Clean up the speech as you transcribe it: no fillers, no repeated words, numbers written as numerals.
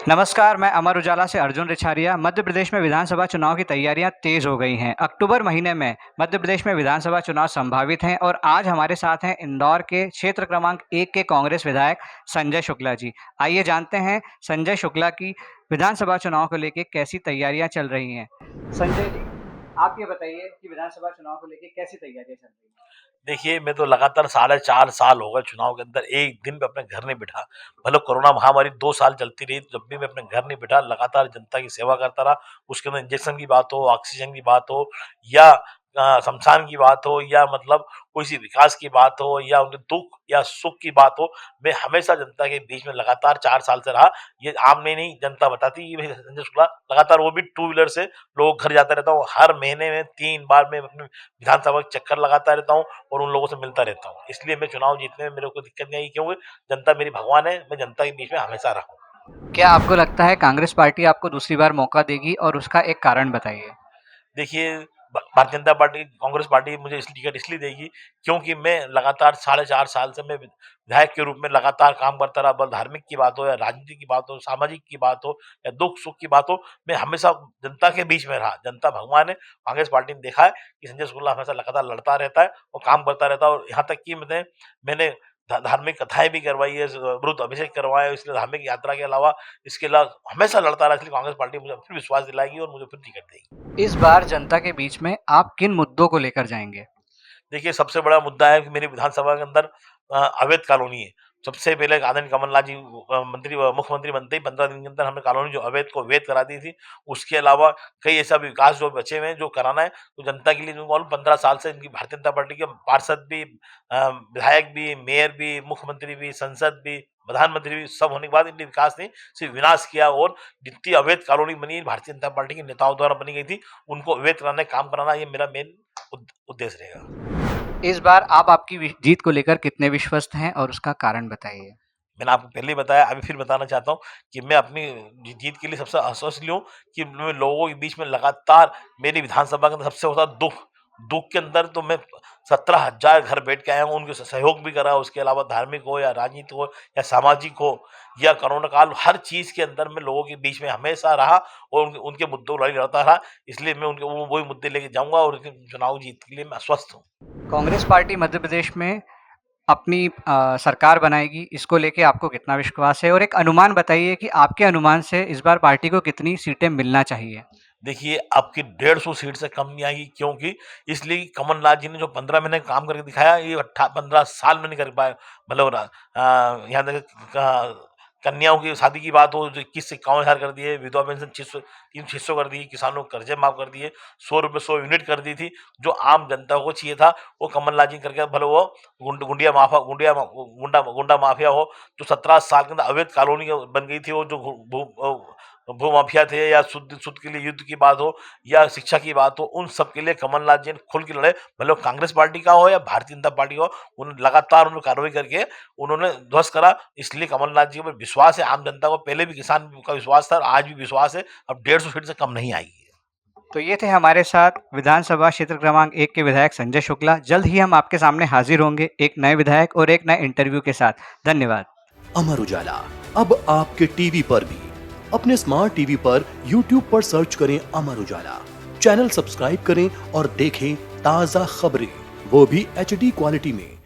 नमस्कार, मैं अमर उजाला से अर्जुन रिछारिया। मध्य प्रदेश में विधानसभा चुनाव की तैयारियां तेज हो गई हैं। अक्टूबर महीने में मध्य प्रदेश में विधानसभा चुनाव संभावित हैं और आज हमारे साथ हैं इंदौर के क्षेत्र क्रमांक 1 के कांग्रेस विधायक संजय शुक्ला जी। आइए जानते हैं संजय शुक्ला की विधानसभा चुनाव को लेके कैसी तैयारियां चल रही हैं। संजय जी, आप ये बताइए कि विधानसभा चुनाव को लेके कैसी तैयारियां चल रही हैं? देखिए, मैं तो लगातार साढ़े 4 साल हो गए चुनाव के अंदर, एक दिन भी अपने घर नहीं बैठा। मतलब कोरोना महामारी 2 साल चलती रही, जब भी मैं अपने घर नहीं बैठा, लगातार जनता की सेवा करता रहा। उसके अंदर इंजेक्शन की बात हो, ऑक्सीजन की बात हो या शमशान की बात हो या मतलब कोई सी विकास की बात हो या उनके दुःख या सुख की बात हो, मैं हमेशा जनता के बीच में लगातार 4 साल से रहा। ये आम नहीं जनता बताती कि भाई संजय शुक्ला लगातार वो भी टू व्हीलर से लोगों के घर जाता रहता हूँ। हर महीने में 3 बार मैं अपने विधानसभा के चक्कर लगाता रहता हूँ और उन लोगों से मिलता रहता हूँ। इसलिए मैं चुनाव जीतने में मेरे को दिक्कत नहीं आई, क्योंकि जनता मेरी भगवान है, मैं जनता के बीच में हमेशा रहा हूँ। क्या आपको लगता है कांग्रेस पार्टी आपको दूसरी बार मौका देगी और उसका एक कारण बताइए? देखिए, भारतीय जनता पार्टी, कांग्रेस पार्टी मुझे इस टिकट इसलिए देगी क्योंकि मैं लगातार साढ़े 4 साल से मैं विधायक के रूप में लगातार काम करता रहा। ब धार्मिक की बात हो या राजनीति की बात हो, सामाजिक की बात हो या दुःख-सुख की बात हो, मैं हमेशा जनता के बीच में रहा। जनता भगवान है, कांग्रेस पार्टी ने देखा है कि संजय शुक्ला हमेशा लगातार लड़ता रहता है और काम करता रहता है और यहाँ तक कि मैंने धार्मिक कथाएँ भी करवाई है, रुद्र अभिषेक करवाया है, इसलिए धार्मिक यात्रा के अलावा इसके अलावा हमेशा लड़ता रहा, इसलिए कांग्रेस पार्टी मुझे फिर विश्वास दिलाएगी और मुझे फिर टिकट देगी। इस बार जनता के बीच में आप किन मुद्दों को लेकर जाएँगे? देखिए, सबसे बड़ा मुद्दा है कि मेरी विधानसभा के अंदर अवैध कॉलोनी है। सबसे पहले आदरणीय कमलनाथ जी मुख्यमंत्री बनते ही 15 दिन के अंदर हमने कॉलोनी जो अवैध को वैध करा दी थी। उसके अलावा कई ऐसा विकास जो बचे हुए हैं, जो कराना है, तो जनता के लिए जो मालूम 15 साल से इनकी भारतीय जनता पार्टी के पार्षद भी, विधायक भी, मेयर भी, मुख्यमंत्री भी, संसद भी, प्रधानमंत्री भी, सब होने के बाद इनने विकास नहीं, सिर्फ विनाश किया और जितनी अवैध कॉलोनी बनी भारतीय जनता पार्टी के नेताओं द्वारा बनी गई थी, उनको अवैध कराने का काम कराना, ये मेरा मेन उद्देश्य रहेगा। इस बार आप आपकी जीत को लेकर कितने विश्वस्त हैं और उसका कारण बताइए? मैंने आपको पहले ही बताया, अभी फिर बताना चाहता हूँ कि मैं अपनी जीत के लिए सबसे आश्वस्त हूँ कि मैं लोगों के बीच में लगातार मेरी विधानसभा के अंदर सबसे होता दुख के अंदर तो मैं 17,000 घर बैठ के आया हूँ, उनके सहयोग भी करा। उसके अलावा धार्मिक हो या राजनीतिक हो या सामाजिक हो या कोरोना काल, हर चीज़ के अंदर मैं लोगों के बीच में हमेशा रहा और उनके मुद्दों लड़ाई लड़ता रहा। इसलिए मैं उनके वही मुद्दे लेके जाऊँगा और चुनाव जीत के लिए मैं आश्वस्त हूँ। कांग्रेस पार्टी मध्य प्रदेश में अपनी सरकार बनाएगी, इसको लेके आपको कितना विश्वास है? और एक अनुमान बताइए कि आपके अनुमान से इस बार पार्टी को कितनी सीटें मिलना चाहिए? देखिए, आपकी 150 सीट से कम नहीं आएगी, क्योंकि इसलिए कि कमलनाथ जी ने जो 15 महीने काम करके दिखाया, ये 15 साल में नहीं कर पाए। मतलब यहाँ तक कन्याओं की शादी की बात हो, जो 21 से 51,000 कर दिए, विधवा पेंशन 600 कर दी, किसानों के कर्जे माफ कर दिए, 100 रुपए 100 यूनिट कर दी थी। जो आम जनता को चाहिए था, वो कमलनाथ जी करके, भले वो गुंडा माफिया हो, जो 17 साल के अंदर अवैध कॉलोनी बन गई थी, वो जो भूमाफिया थे, या शुद्ध के लिए युद्ध की बात हो या शिक्षा की बात हो, उन सब के लिए कमलनाथ जी ने खुल के लड़े। भले वो कांग्रेस पार्टी का हो या भारतीय जनता पार्टी हो, उन्होंने लगातार उन्होंने कार्रवाई करके उन्होंने ध्वस्त करा। इसलिए कमलनाथ जी पर विश्वास है आम जनता को, पहले भी किसान का विश्वास था और आज भी विश्वास है। अब 150 सीट से कम नहीं आएगी। तो ये थे हमारे साथ विधानसभा क्षेत्र क्रमांक 1 के विधायक संजय शुक्ला। जल्द ही हम आपके सामने हाजिर होंगे एक नए विधायक और एक नए इंटरव्यू के साथ। धन्यवाद। अमर उजाला अब आपके टीवी पर भी। अपने स्मार्ट टीवी पर YouTube पर सर्च करें अमर उजाला, चैनल सब्सक्राइब करें और देखें ताजा खबरें, वो भी HD क्वालिटी में।